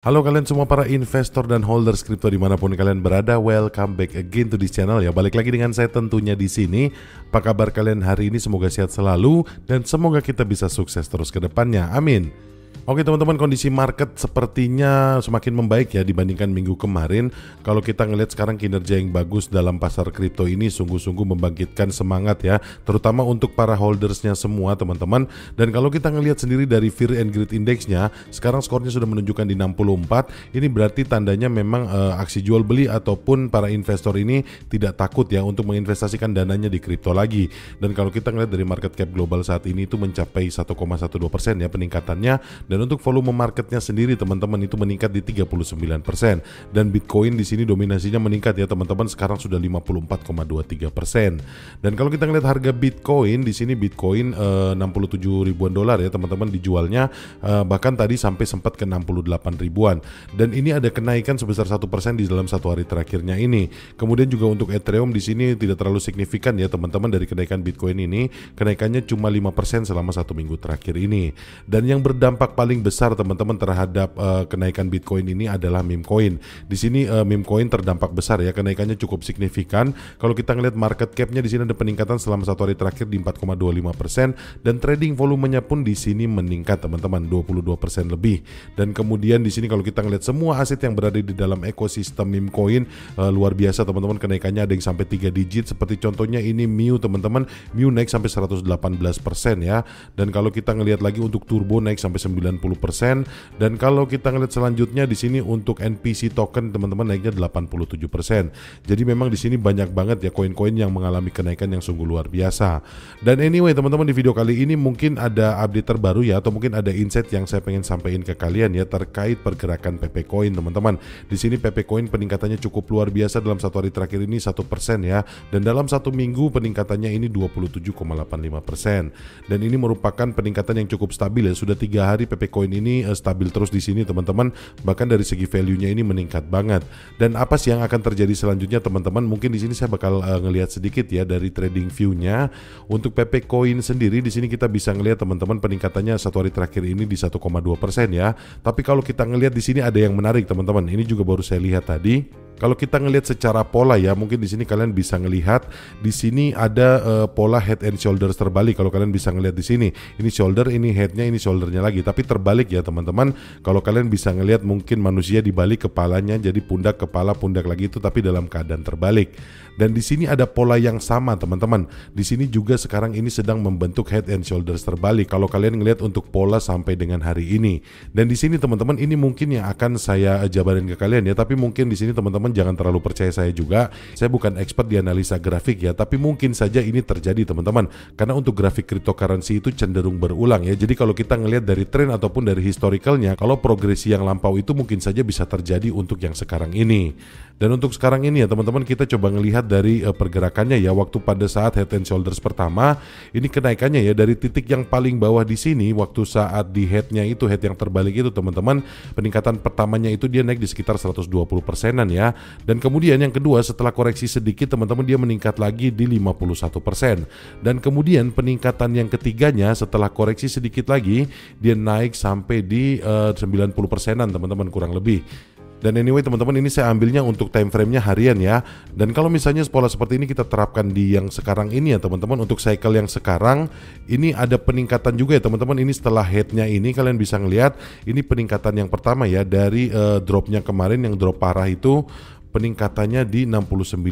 Halo kalian semua para investor dan holders kripto dimanapun kalian berada, welcome back again to this channel ya. Balik lagi dengan saya tentunya di sini. Apa kabar kalian hari ini? Semoga sehat selalu dan semoga kita bisa sukses terus ke depannya. Amin. Oke teman-teman, kondisi market sepertinya semakin membaik ya dibandingkan minggu kemarin. Kalau kita ngelihat sekarang kinerja yang bagus dalam pasar kripto ini sungguh-sungguh membangkitkan semangat ya, terutama untuk para holdersnya semua teman-teman. Dan kalau kita ngelihat sendiri dari Fear and Greed Index-nya, sekarang skornya sudah menunjukkan di 64. Ini berarti tandanya memang aksi jual beli ataupun para investor ini tidak takut ya untuk menginvestasikan dananya di kripto lagi. Dan kalau kita ngelihat dari market cap global saat ini itu mencapai 1,12% ya peningkatannya. Dan untuk volume marketnya sendiri teman-teman itu meningkat di 39%. Dan Bitcoin di sini dominasinya meningkat ya teman-teman, sekarang sudah 54,23%. Dan kalau kita ngelihat harga Bitcoin di sini, Bitcoin 67 ribuan dolar ya teman-teman dijualnya, bahkan tadi sampai sempat ke 68 ribuan. Dan ini ada kenaikan sebesar 1% di dalam satu hari terakhirnya ini. Kemudian juga untuk Ethereum di sini tidak terlalu signifikan ya teman-teman dari kenaikan Bitcoin ini, kenaikannya cuma 5% selama satu minggu terakhir ini. Dan yang berdampak paling besar teman-teman terhadap kenaikan Bitcoin ini adalah meme coin. Di sini meme coin terdampak besar ya, kenaikannya cukup signifikan. Kalau kita ngelihat market cap-nya di sini ada peningkatan selama satu hari terakhir di 4,25% dan trading volumenya pun di sini meningkat teman-teman 22% lebih. Dan kemudian di sini kalau kita ngelihat semua aset yang berada di dalam ekosistem meme coin luar biasa teman-teman, kenaikannya ada yang sampai 3 digit seperti contohnya ini Miu teman-teman. Miu naik sampai 118% ya. Dan kalau kita ngelihat lagi untuk Turbo naik sampai 90%, dan kalau kita ngelihat selanjutnya di sini untuk NPC token teman-teman naiknya 87%. Jadi memang di sini banyak banget ya koin-koin yang mengalami kenaikan yang sungguh luar biasa. Dan anyway teman-teman, di video kali ini mungkin ada update terbaru ya, atau mungkin ada insight yang saya pengen sampaikan ke kalian ya terkait pergerakan PP Coin teman-teman. Di sini PP Coin peningkatannya cukup luar biasa dalam satu hari terakhir ini 1% ya, dan dalam satu minggu peningkatannya ini 27,85%. Dan ini merupakan peningkatan yang cukup stabil ya, sudah 3 hari PP Coin ini stabil terus di sini teman-teman, bahkan dari segi value-nya ini meningkat banget. Dan apa sih yang akan terjadi selanjutnya teman-teman? Mungkin di sini saya bakal ngelihat sedikit ya dari trading view-nya. Untuk PP Coin sendiri di sini kita bisa ngelihat teman-teman peningkatannya satu hari terakhir ini di 1,2% ya. Tapi kalau kita ngelihat di sini ada yang menarik teman-teman. Ini juga baru saya lihat tadi. Kalau kita ngelihat secara pola ya, mungkin di sini kalian bisa ngelihat di sini ada pola head and shoulders terbalik. Kalau kalian bisa ngelihat di sini, ini shoulder, ini headnya, ini shouldernya lagi, tapi terbalik ya teman-teman. Kalau kalian bisa ngelihat mungkin manusia dibalik kepalanya, jadi pundak kepala pundak lagi itu, tapi dalam keadaan terbalik. Dan di sini ada pola yang sama teman-teman. Di sini juga sekarang ini sedang membentuk head and shoulders terbalik. Kalau kalian ngelihat untuk pola sampai dengan hari ini. Dan di sini teman-teman ini mungkin yang akan saya jabarin ke kalian ya. Tapi mungkin di sini teman-teman jangan terlalu percaya saya juga. Saya bukan expert di analisa grafik ya. Tapi mungkin saja ini terjadi teman-teman. Karena untuk grafik cryptocurrency itu cenderung berulang ya. Jadi kalau kita ngelihat dari tren ataupun dari historicalnya, kalau progresi yang lampau itu mungkin saja bisa terjadi untuk yang sekarang ini. Dan untuk sekarang ini ya teman-teman, kita coba ngelihat dari pergerakannya ya. Waktu pada saat head and shoulders pertama, ini kenaikannya ya dari titik yang paling bawah di sini, waktu saat di headnya itu, head yang terbalik itu teman-teman, peningkatan pertamanya itu dia naik di sekitar 120%-an ya. Dan kemudian yang kedua setelah koreksi sedikit teman-teman, dia meningkat lagi di 51%. Dan kemudian peningkatan yang ketiganya setelah koreksi sedikit lagi, dia naik sampai di 90%-an teman-teman kurang lebih. Dan anyway teman-teman, ini saya ambilnya untuk time frame-nya harian ya. Dan kalau misalnya pola seperti ini kita terapkan di yang sekarang ini ya teman-teman, untuk cycle yang sekarang ini ada peningkatan juga ya teman-teman. Ini setelah head-nya ini kalian bisa ngelihat ini peningkatan yang pertama ya dari drop-nya kemarin yang drop parah itu, peningkatannya di 69%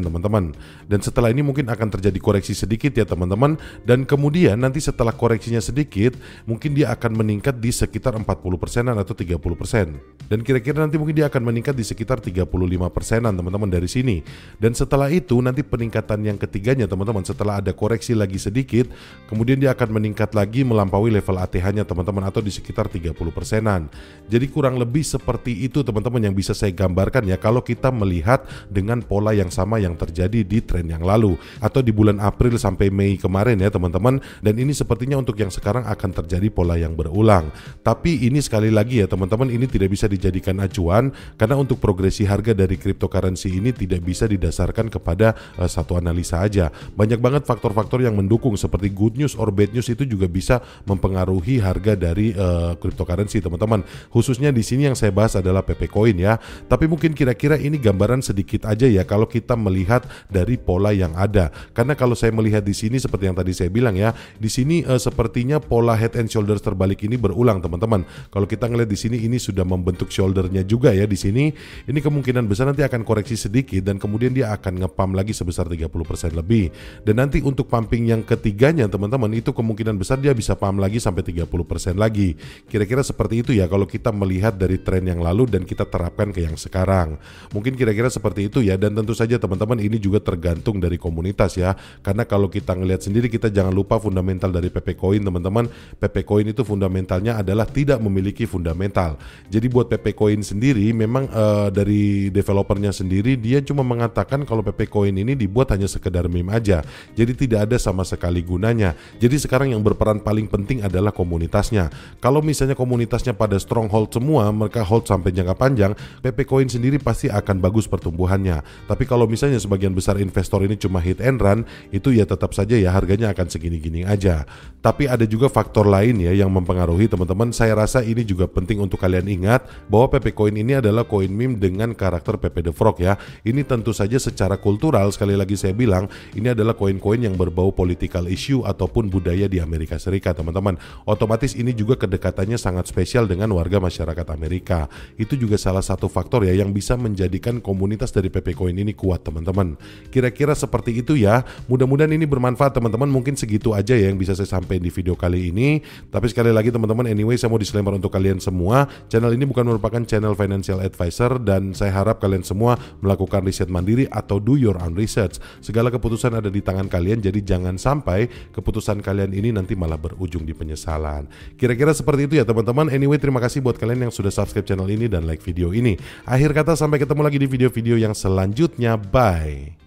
teman-teman. Dan setelah ini mungkin akan terjadi koreksi sedikit ya teman-teman. Dan kemudian nanti setelah koreksinya sedikit, mungkin dia akan meningkat di sekitar 40%-an atau 30%. Dan kira-kira nanti mungkin dia akan meningkat di sekitar 35%-an teman-teman dari sini. Dan setelah itu nanti peningkatan yang ketiganya teman-teman, setelah ada koreksi lagi sedikit, kemudian dia akan meningkat lagi melampaui level ATH-nya teman-teman, atau di sekitar 30%-an. Jadi kurang lebih seperti itu teman-teman yang bisa saya gambarkan ya. Kalau kita kita melihat dengan pola yang sama yang terjadi di tren yang lalu atau di bulan April sampai Mei kemarin ya teman-teman, dan ini sepertinya untuk yang sekarang akan terjadi pola yang berulang. Tapi ini sekali lagi ya teman-teman, ini tidak bisa dijadikan acuan karena untuk progresi harga dari cryptocurrency ini tidak bisa didasarkan kepada satu analisa aja. Banyak banget faktor-faktor yang mendukung seperti good news or bad news itu juga bisa mempengaruhi harga dari cryptocurrency teman-teman. Khususnya di sini yang saya bahas adalah PP Coin ya. Tapi mungkin kira-kira ini gambaran sedikit aja ya kalau kita melihat dari pola yang ada. Karena kalau saya melihat di sini seperti yang tadi saya bilang ya, di sini sepertinya pola head and shoulders terbalik ini berulang teman-teman. Kalau kita ngelihat di sini ini sudah membentuk shouldernya juga ya di sini. Ini kemungkinan besar nanti akan koreksi sedikit dan kemudian dia akan nge-pump lagi sebesar 30% lebih. Dan nanti untuk pumping yang ketiganya teman-teman itu kemungkinan besar dia bisa pump lagi sampai 30% lagi. Kira-kira seperti itu ya kalau kita melihat dari tren yang lalu dan kita terapkan ke yang sekarang. Mungkin kira-kira seperti itu ya, dan tentu saja teman-teman ini juga tergantung dari komunitas ya. Karena kalau kita ngelihat sendiri, kita jangan lupa fundamental dari PP Coin teman-teman. PP Coin itu fundamentalnya adalah tidak memiliki fundamental. Jadi buat PP Coin sendiri memang dari developernya sendiri dia cuma mengatakan kalau PP Coin ini dibuat hanya sekedar meme aja. Jadi tidak ada sama sekali gunanya. Jadi sekarang yang berperan paling penting adalah komunitasnya. Kalau misalnya komunitasnya pada stronghold semua, mereka hold sampai jangka panjang, PP Coin sendiri pasti akan bagus pertumbuhannya. Tapi kalau misalnya sebagian besar investor ini cuma hit and run, itu ya tetap saja ya harganya akan segini-gini aja. Tapi ada juga faktor lain ya yang mempengaruhi teman-teman. Saya rasa ini juga penting untuk kalian ingat bahwa PP Coin ini adalah koin meme dengan karakter PP The Frog ya. Ini tentu saja secara kultural, sekali lagi saya bilang, ini adalah koin-koin yang berbau political issue ataupun budaya di Amerika Serikat teman-teman. Otomatis ini juga kedekatannya sangat spesial dengan warga masyarakat Amerika. Itu juga salah satu faktor ya yang bisa menjadikan komunitas dari PP Coin ini kuat teman-teman. Kira-kira seperti itu ya. Mudah-mudahan ini bermanfaat teman-teman. Mungkin segitu aja ya yang bisa saya sampaikan di video kali ini. Tapi sekali lagi teman-teman, anyway saya mau disclaimer untuk kalian semua, channel ini bukan merupakan channel financial advisor dan saya harap kalian semua melakukan riset mandiri atau do your own research. Segala keputusan ada di tangan kalian, jadi jangan sampai keputusan kalian ini nanti malah berujung di penyesalan. Kira-kira seperti itu ya teman-teman. Anyway, terima kasih buat kalian yang sudah subscribe channel ini dan like video ini. Akhir kata, sampai ketemu lagi di video-video yang selanjutnya. Bye.